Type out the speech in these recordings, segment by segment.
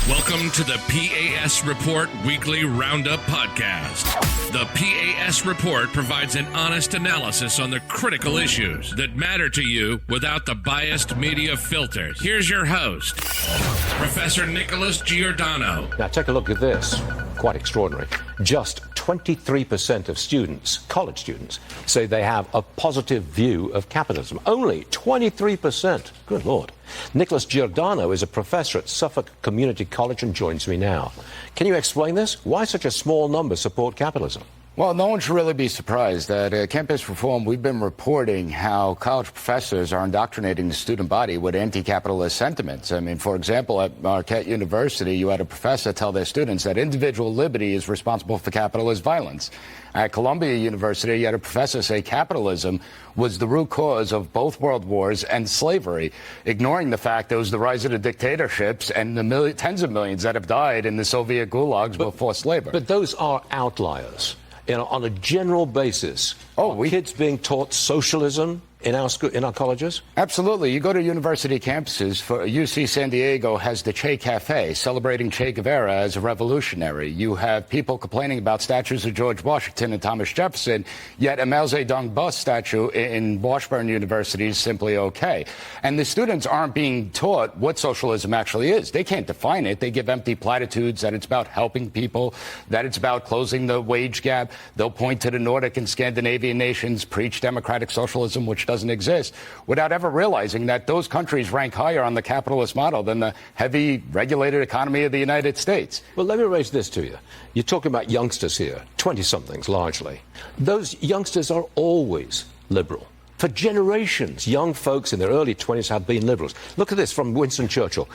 Welcome to the P.A.S. Report Weekly Roundup Podcast. The P.A.S. Report provides an honest analysis on the critical issues that matter to you without the biased media filters. Here's your host, Professor Nick Giordano. Now take a look at this. Quite extraordinary. Just 23% of students, college students, say they have a positive view of capitalism. Only 23%. Good Lord. Nick Giordano is a professor at Suffolk Community College and joins me now. Can you explain this? Why such a small number support capitalism? Well, no one should really be surprised that at Campus Reform, we've been reporting how college professors are indoctrinating the student body with anti-capitalist sentiments. I mean, for example, at Marquette University, you had a professor tell their students that individual liberty is responsible for capitalist violence. At Columbia University, you had a professor say capitalism was the root cause of both world wars and slavery, ignoring the fact that it was the rise of the dictatorships and the tens of millions that have died in the Soviet gulags before slavery. But those are outliers. On a general basis, kids being taught socialism in our colleges? Absolutely. You go to university campuses. For UC San Diego has the Che Cafe, celebrating Che Guevara as a revolutionary. You have people complaining about statues of George Washington and Thomas Jefferson, yet a Mao Zedong bust statue in Washburn University is simply okay. And the students aren't being taught what socialism actually is. They can't define it. They give empty platitudes that it's about helping people, that it's about closing the wage gap. They'll point to the Nordic and Scandinavian nations, preach democratic socialism, which doesn't exist, without ever realizing that those countries rank higher on the capitalist model than the heavy regulated economy of the United States. Well, let me raise this to you. You're talking about youngsters here, 20-somethings largely. Those youngsters are always liberal. For generations, young folks in their early 20s have been liberals. Look at this from Winston Churchill.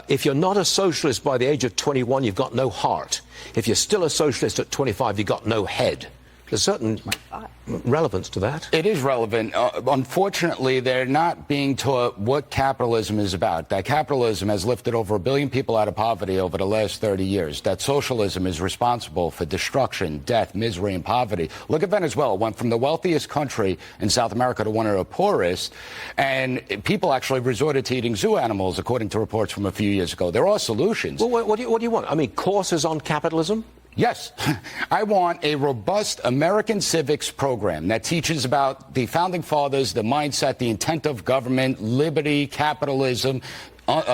If you're not a socialist by the age of 21, you've got no heart. If you're still a socialist at 25, you've got no head. There's certain relevance to that. It is relevant. Unfortunately, they're not being taught what capitalism is about. That capitalism has lifted over 1 billion people out of poverty over the last 30 years. That socialism is responsible for destruction, death, misery, and poverty. Look at Venezuela. It went from the wealthiest country in South America to one of the poorest. And people actually resorted to eating zoo animals, according to reports from a few years ago. There are solutions. Well, what do you want? I mean, courses on capitalism? Yes. I want a robust American civics program that teaches about the founding fathers, the mindset, the intent of government, liberty, capitalism,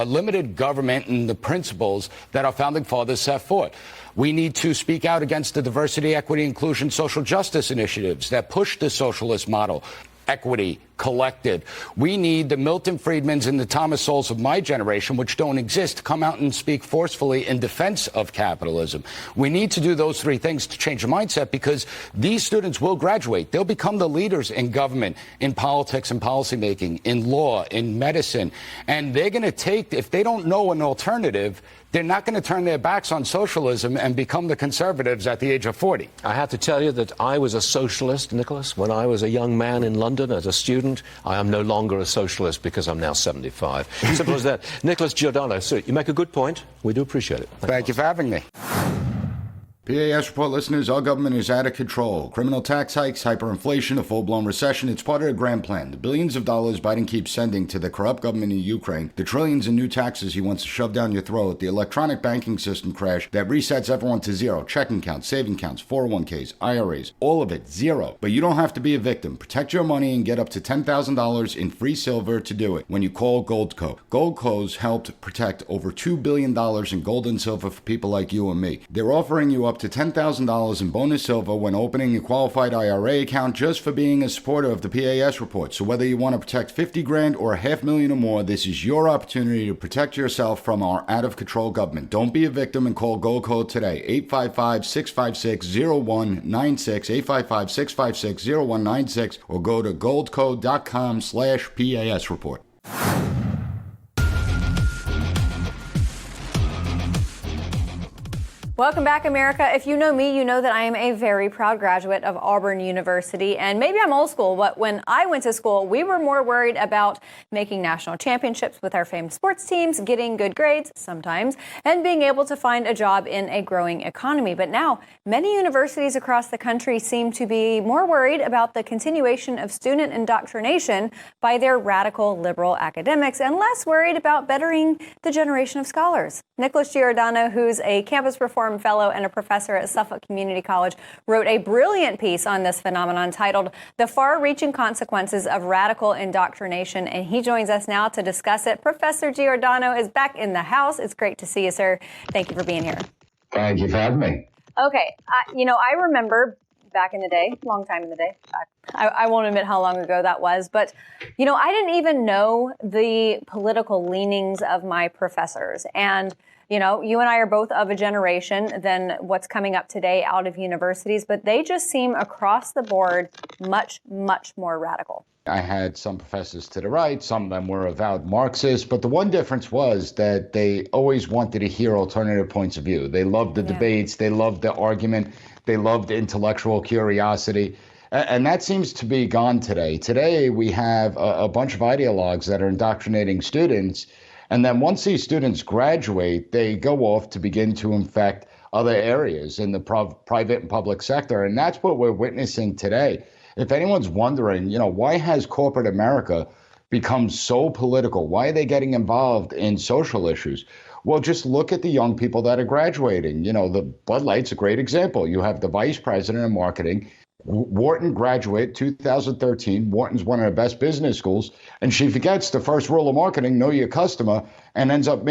limited government, and the principles that our founding fathers set forth. We need to speak out against the diversity, equity, inclusion, social justice initiatives that push the socialist model. Equity, collective. We need the Milton Friedmans and the Thomas Sowells of my generation, which don't exist, to come out and speak forcefully in defense of capitalism. We need to do those three things to change the mindset, because these students will graduate. They'll become the leaders in government, in politics and policymaking, in law, in medicine. And they're going to take, if they don't know an alternative, they're not going to turn their backs on socialism and become the conservatives at the age of 40. I have to tell you that I was a socialist, Nicholas, when I was a young man in London as a student. I am no longer a socialist because I'm now 75. Simple as that. Nicholas Giordano, sir, you make a good point. We do appreciate it. Thank you for having me. P.A.S. report listeners, our government is out of control. Criminal tax hikes, hyperinflation, a full-blown recession. It's part of a grand plan. The billions of dollars Biden keeps sending to the corrupt government in Ukraine, the trillions in new taxes he wants to shove down your throat, the electronic banking system crash that resets everyone to zero, checking accounts, saving accounts, 401ks, IRAs, all of it, zero. But you don't have to be a victim. Protect your money and get up to $10,000 in free silver to do it when you call Goldco. Goldco's helped protect over $2 billion in gold and silver for people like you and me. They're offering you up to $10,000 in bonus silver when opening a qualified IRA account just for being a supporter of the PAS report. So whether you want to protect 50 grand or $500,000 or more, this is your opportunity to protect yourself from our out-of-control government. Don't be a victim and call Goldco today. 855-656-0196, 855-656-0196, or go to goldco.com/PAS report. Welcome back, America. If you know me, you know that I am a very proud graduate of Auburn University. And maybe I'm old school, but when I went to school, we were more worried about making national championships with our famed sports teams, getting good grades sometimes, and being able to find a job in a growing economy. But now, many universities across the country seem to be more worried about the continuation of student indoctrination by their radical liberal academics and less worried about bettering the generation of scholars. Nick Giordano, who's a campus reform fellow and a professor at Suffolk Community College, wrote a brilliant piece on this phenomenon titled "The Far-Reaching Consequences of Radical Indoctrination," and he joins us now to discuss it. Professor Giordano is back in the house. It's great to see you, sir. Thank you for being here. Thank you for having me. Okay. I remember back in the day, long time in the day. I won't admit how long ago that was, but, I didn't even know the political leanings of my professors. And you and I are both of a generation than what's coming up today out of universities, but they just seem across the board much, much more radical. I had some professors to the right, some of them were avowed Marxists, but the one difference was that they always wanted to hear alternative points of view. They loved the debates, they loved the argument, they loved intellectual curiosity. And that seems to be gone today. Today, we have a bunch of ideologues that are indoctrinating students. And then once these students graduate, they go off to begin to infect other areas in the private and public sector. And that's what we're witnessing today. If anyone's wondering, why has corporate America become so political? Why are they getting involved in social issues? Well, just look at the young people that are graduating. The Bud Light's a great example. You have the vice president of marketing. Wharton graduate 2013. Wharton's one of the best business schools, and she forgets the first rule of marketing: know your customer, and ends up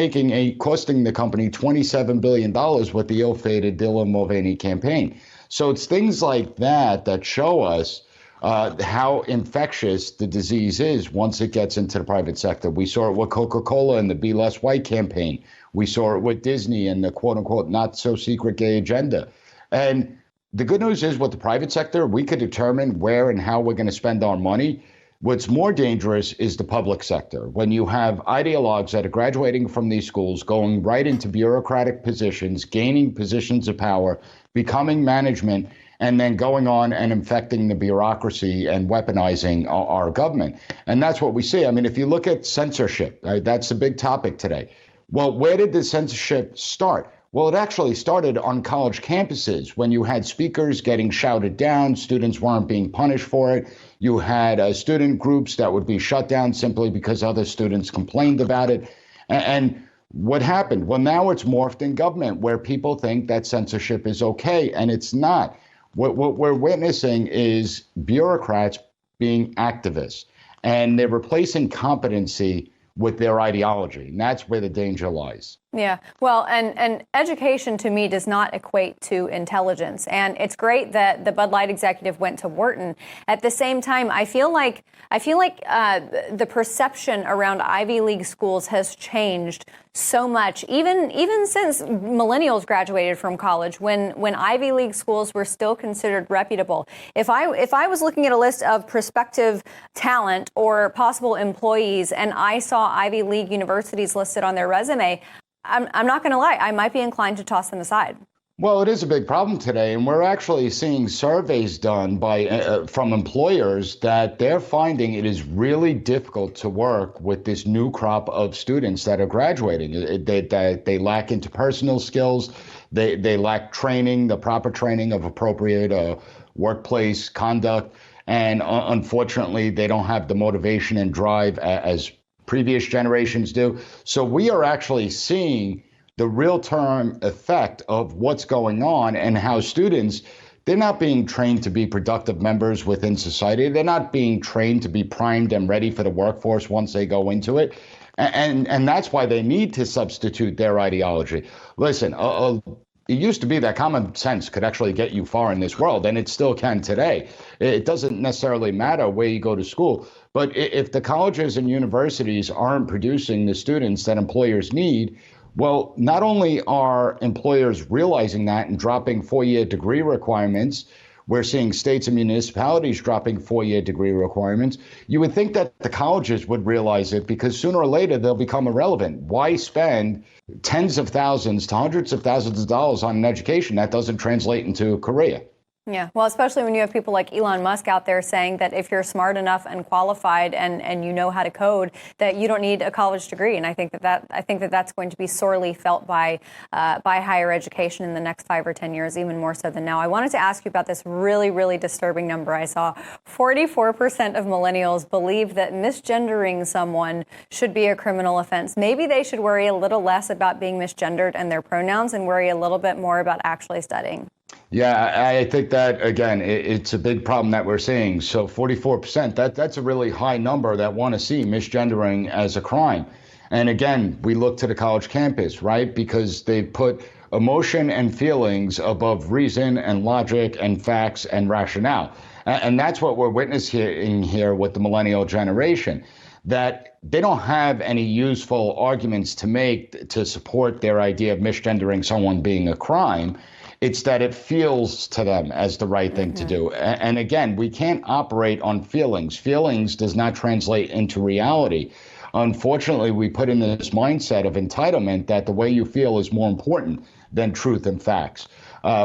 costing the company $27 billion with the ill-fated Dylan Mulvaney campaign. So it's things like that that show us how infectious the disease is once it gets into the private sector. We saw it with Coca-Cola and the Be Less White campaign. We saw it with Disney and the quote-unquote not-so-secret gay agenda. And the good news is with the private sector, we could determine where and how we're going to spend our money. What's more dangerous is the public sector. When you have ideologues that are graduating from these schools, going right into bureaucratic positions, gaining positions of power, becoming management, and then going on and infecting the bureaucracy and weaponizing our government. And that's what we see. I mean, if you look at censorship, right, that's the big topic today. Well, where did the censorship start? Well, it actually started on college campuses when you had speakers getting shouted down. Students weren't being punished for it. You had student groups that would be shut down simply because other students complained about it. And what happened? Well, now it's morphed in government where people think that censorship is okay, and it's not. What we're witnessing is bureaucrats being activists, and they're replacing competency with their ideology. And that's where the danger lies. Yeah, well, and education to me does not equate to intelligence. And it's great that the Bud Light executive went to Wharton. At the same time, I feel like the perception around Ivy League schools has changed so much, even since millennials graduated from college, when Ivy League schools were still considered reputable. If I was looking at a list of prospective talent or possible employees and I saw Ivy League universities listed on their resume, I'm not going to lie, I might be inclined to toss them aside. Well, it is a big problem today, and we're actually seeing surveys done by from employers that they're finding it is really difficult to work with this new crop of students that are graduating. They lack interpersonal skills, they lack training, the proper training of appropriate workplace conduct, and unfortunately, they don't have the motivation and drive as previous generations do. So we are actually seeing the real-term effect of what's going on and how students, they're not being trained to be productive members within society. They're not being trained to be primed and ready for the workforce once they go into it. And that's why they need to substitute their ideology. Listen, it used to be that common sense could actually get you far in this world, and it still can today. It doesn't necessarily matter where you go to school, but if the colleges and universities aren't producing the students that employers need, well, not only are employers realizing that and dropping four-year degree requirements, We're seeing states and municipalities dropping four-year degree requirements. You would think that the colleges would realize it, because sooner or later they'll become irrelevant. Why spend tens of thousands to hundreds of thousands of dollars on an education that doesn't translate into a career? Yeah, well, especially when you have people like Elon Musk out there saying that if you're smart enough and qualified and you know how to code, that you don't need a college degree. And I think that's going to be sorely felt by higher education in the next 5 or 10 years, even more so than now. I wanted to ask you about this really, really disturbing number I saw. 44% of millennials believe that misgendering someone should be a criminal offense. Maybe they should worry a little less about being misgendered and their pronouns and worry a little bit more about actually studying. Yeah, I think that, again, it's a big problem that we're seeing. So 44%, that's a really high number that want to see misgendering as a crime. And again, we look to the college campus, right? Because they put emotion and feelings above reason and logic and facts and rationale. And that's what we're witnessing here with the millennial generation, that they don't have any useful arguments to make to support their idea of misgendering someone being a crime. It's that it feels to them as the right thing to do. And again, we can't operate on feelings. Feelings does not translate into reality. Unfortunately, we put in this mindset of entitlement that the way you feel is more important than truth and facts.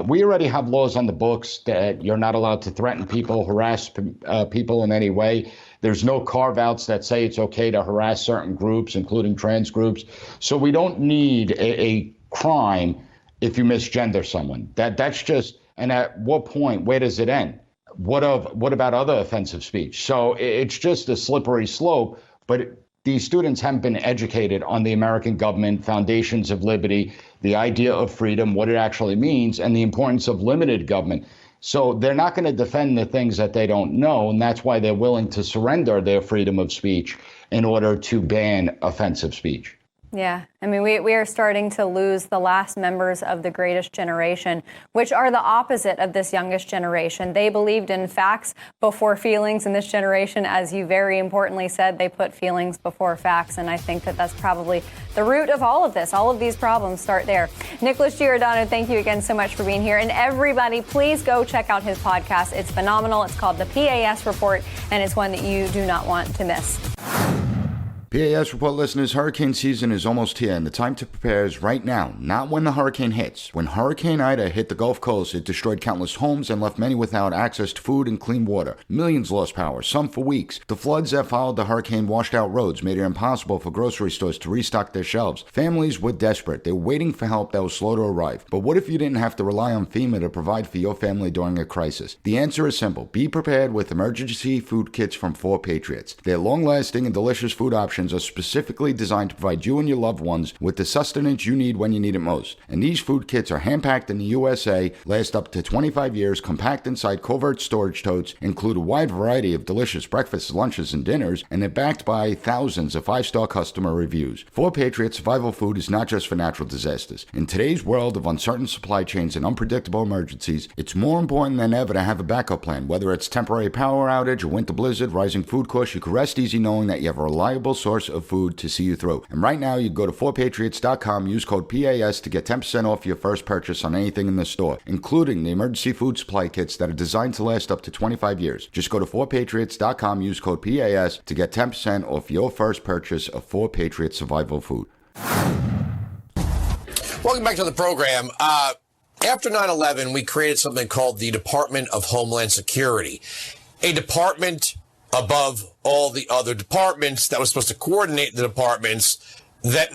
We already have laws on the books that you're not allowed to threaten people, harass people in any way. There's no carve-outs that say it's okay to harass certain groups, including trans groups. So we don't need a crime if you misgender someone. That's just, and at what point, where does it end? What about other offensive speech? So it's just a slippery slope, but these students haven't been educated on the American government, foundations of liberty, the idea of freedom, what it actually means, and the importance of limited government. So they're not going to defend the things that they don't know, and that's why they're willing to surrender their freedom of speech in order to ban offensive speech. Yeah, I mean, we are starting to lose the last members of the greatest generation, which are the opposite of this youngest generation. They believed in facts before feelings, and this generation, as you very importantly said, they put feelings before facts. And I think that that's probably the root of all of this. All of these problems start there. Nick Giordano, thank you again so much for being here. And everybody, please go check out his podcast. It's phenomenal. It's called the P.A.S. Report, and it's one that you do not want to miss. P.A.S. Report listeners, hurricane season is almost here, and the time to prepare is right now, not when the hurricane hits. When Hurricane Ida hit the Gulf Coast, it destroyed countless homes and left many without access to food and clean water. Millions lost power, some for weeks. The floods that followed the hurricane washed out roads, made it impossible for grocery stores to restock their shelves. Families were desperate. They were waiting for help that was slow to arrive. But what if you didn't have to rely on FEMA to provide for your family during a crisis? The answer is simple. Be prepared with emergency food kits from 4 Patriots. Their long-lasting and delicious food options are specifically designed to provide you and your loved ones with the sustenance you need when you need it most. And these food kits are hand-packed in the USA, last up to 25 years, compact inside covert storage totes, include a wide variety of delicious breakfasts, lunches, and dinners, and they're backed by thousands of 5-star customer reviews. 4 Patriots survival food is not just for natural disasters. In today's world of uncertain supply chains and unpredictable emergencies, it's more important than ever to have a backup plan. Whether it's temporary power outage, a winter blizzard, rising food costs, you can rest easy knowing that you have a reliable source of food to see you through. And right now, you go to 4patriots.com, use code PAS to get 10% off your first purchase on anything in the store, including the emergency food supply kits that are designed to last up to 25 years. Just go to 4patriots.com, use code PAS to get 10% off your first purchase of 4 Patriots survival food. Welcome back to the program. After 9/11, we created something called the Department of Homeland Security, a department above all the other departments that was supposed to coordinate the departments that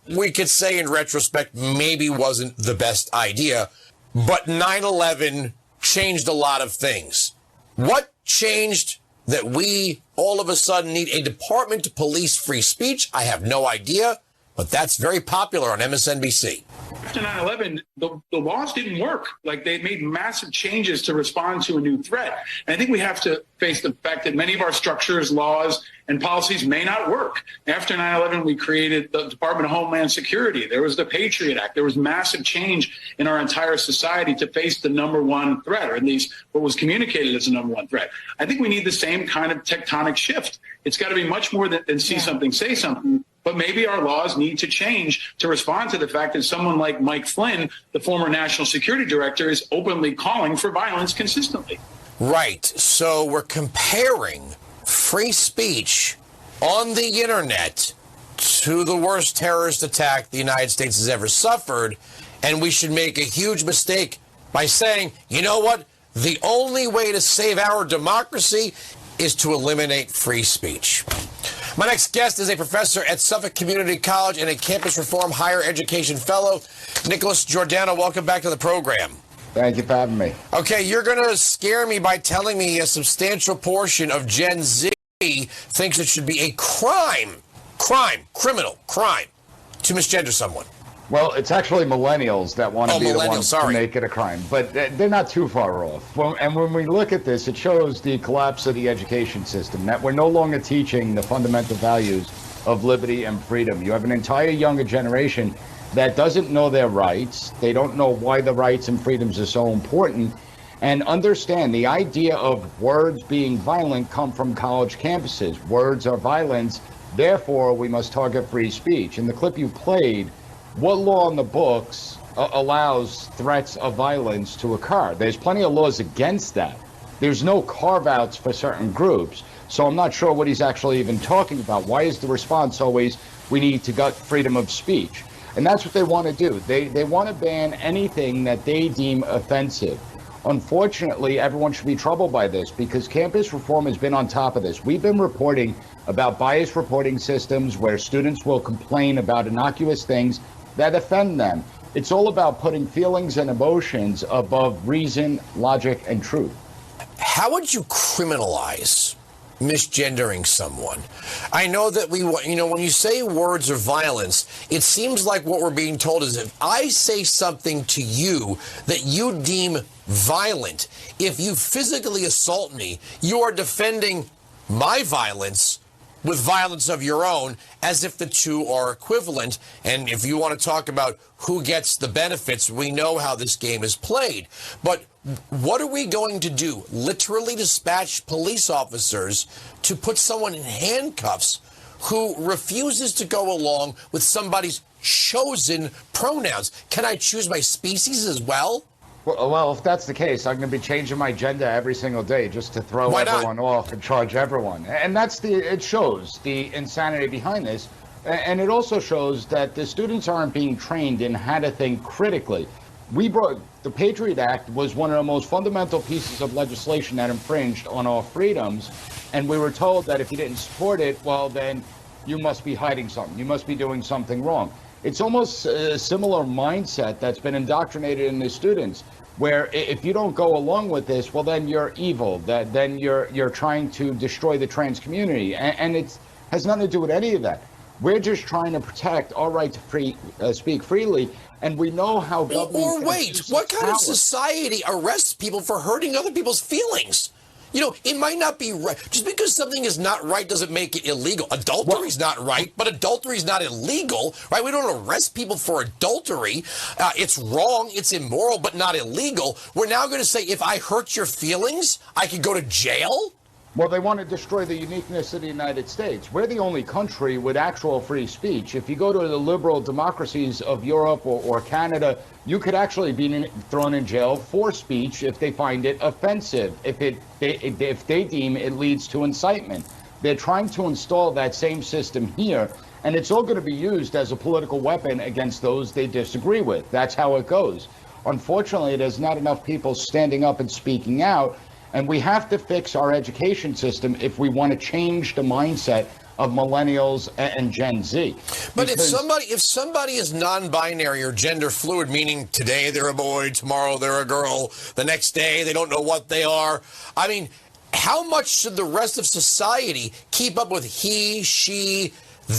we could say in retrospect maybe wasn't the best idea. But 9/11 changed a lot of things. What changed that we all of a sudden need a department to police free speech? I have no idea, but that's very popular on MSNBC. After 9/11, the laws didn't work. Like, they made massive changes to respond to a new threat. And I think we have to face the fact that many of our structures, laws, and policies may not work. After 9/11, we created the Department of Homeland Security. There was the Patriot Act. There was massive change in our entire society to face the number one threat, or at least what was communicated as the number one threat. I think we need the same kind of tectonic shift. It's got to be much more than see something, say something. But maybe our laws need to change to respond to the fact that someone like Mike Flynn, the former national security director, is openly calling for violence consistently. Right. So we're comparing free speech on the internet to the worst terrorist attack the United States has ever suffered. And we should make a huge mistake by saying, you know what? The only way to save our democracy is to eliminate free speech. My next guest is a professor at Suffolk Community College and a campus reform higher education fellow, Nick Giordano. Welcome back to the program. Thank you for having me. Okay, you're going to scare me by telling me a substantial portion of Gen Z thinks it should be a criminal crime to misgender someone. Well, it's actually millennials that want to be the ones to make it a crime, but they're not too far off. And when we look at this, it shows the collapse of the education system, that we're no longer teaching the fundamental values of liberty and freedom. You have an entire younger generation that doesn't know their rights. They don't know why the rights and freedoms are so important. And understand the idea of words being violent come from college campuses. Words are violence, therefore we must target free speech. In the clip you played, what law in the books allows threats of violence to occur? There's plenty of laws against that. There's no carve-outs for certain groups. So I'm not sure what he's actually even talking about. Why is the response always, we need to gut freedom of speech? And that's what they want to do. They want to ban anything that they deem offensive. Unfortunately, everyone should be troubled by this because campus reform has been on top of this. We've been reporting about biased reporting systems where students will complain about innocuous things that offend them. It's all about putting feelings and emotions above reason, logic, and truth. How would you criminalize misgendering someone? I know that when you say words of violence, it seems like what we're being told is if I say something to you that you deem violent, if you physically assault me, you are defending my violence with violence of your own, as if the two are equivalent. And if you want to talk about who gets the benefits, we know how this game is played. But what are we going to do? Literally dispatch police officers to put someone in handcuffs who refuses to go along with somebody's chosen pronouns? Can I choose my species as well? Well, if that's the case, I'm going to be changing my gender every single day just to throw everyone off and charge everyone. And it shows the insanity behind this. And it also shows that the students aren't being trained in how to think critically. The Patriot Act was one of the most fundamental pieces of legislation that infringed on our freedoms. And we were told that if you didn't support it, well, then you must be hiding something. You must be doing something wrong. It's almost a similar mindset that's been indoctrinated in the students, where if you don't go along with this, well, then you're evil, then you're trying to destroy the trans community. And it has nothing to do with any of that. We're just trying to protect our right to speak freely. And we know how government... Or wait, what kind of society arrests people for hurting other people's feelings? You know, it might not be right. Just because something is not right doesn't make it illegal. Adultery is not right, but adultery is not illegal, right? We don't arrest people for adultery. It's wrong, it's immoral, but not illegal. We're now going to say if I hurt your feelings, I could go to jail? Well, they want to destroy the uniqueness of the United States. We're the only country with actual free speech. If you go to the liberal democracies of Europe or Canada, you could actually be thrown in jail for speech if they find it offensive, if they deem it leads to incitement. They're trying to install that same system here, and it's all going to be used as a political weapon against those they disagree with. That's how it goes. Unfortunately, there's not enough people standing up and speaking out. And we have to fix our education system if we want to change the mindset of millennials and Gen Z. But if somebody is non-binary or gender fluid, meaning today they're a boy, tomorrow they're a girl, the next day they don't know what they are, I mean, how much should the rest of society keep up with he, she,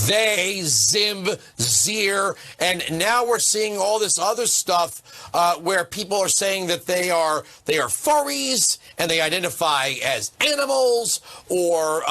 they, Zim, Zir, and now we're seeing all this other stuff where people are saying that they are furries and they identify as animals or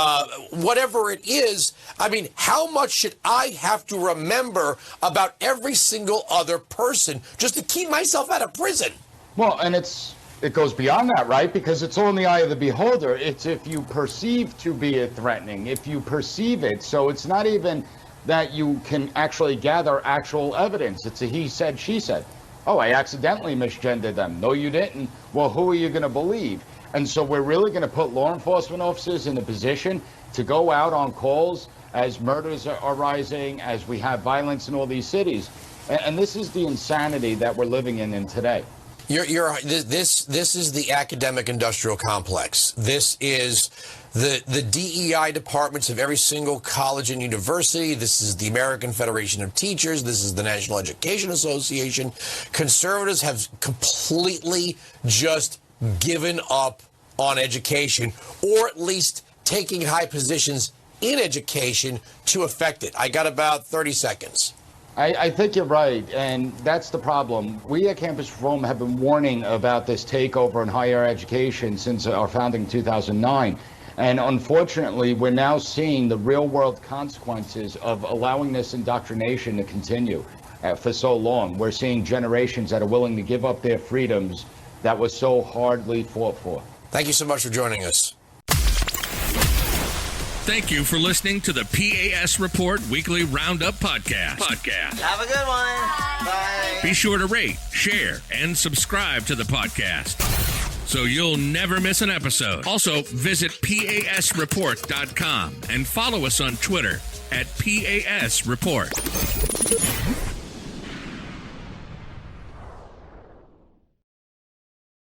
whatever it is. I mean, how much should I have to remember about every single other person just to keep myself out of prison? Well, and it goes beyond that, right? Because it's all in the eye of the beholder. It's if you perceive to be threatening, if you perceive it. So it's not even that you can actually gather actual evidence. It's a he said, she said. Oh, I accidentally misgendered them. No, you didn't. Well, who are you going to believe? And so we're really going to put law enforcement officers in a position to go out on calls as murders are rising, as we have violence in all these cities. And this is the insanity that we're living in today. This is the academic industrial complex. This is the DEI departments of every single college and university. This is the American Federation of Teachers. This is the National Education Association. Conservatives have completely just given up on education, or at least taking high positions in education to affect it. I got about 30 seconds. I think you're right, and that's the problem. We at Campus Reform have been warning about this takeover in higher education since our founding in 2009. And unfortunately, we're now seeing the real-world consequences of allowing this indoctrination to continue for so long. We're seeing generations that are willing to give up their freedoms that was so hardly fought for. Thank you so much for joining us. Thank you for listening to the P.A.S. Report Weekly Roundup Podcast. Have a good one. Bye. Be sure to rate, share, and subscribe to the podcast so you'll never miss an episode. Also, visit PASreport.com and follow us on Twitter at PAS Report.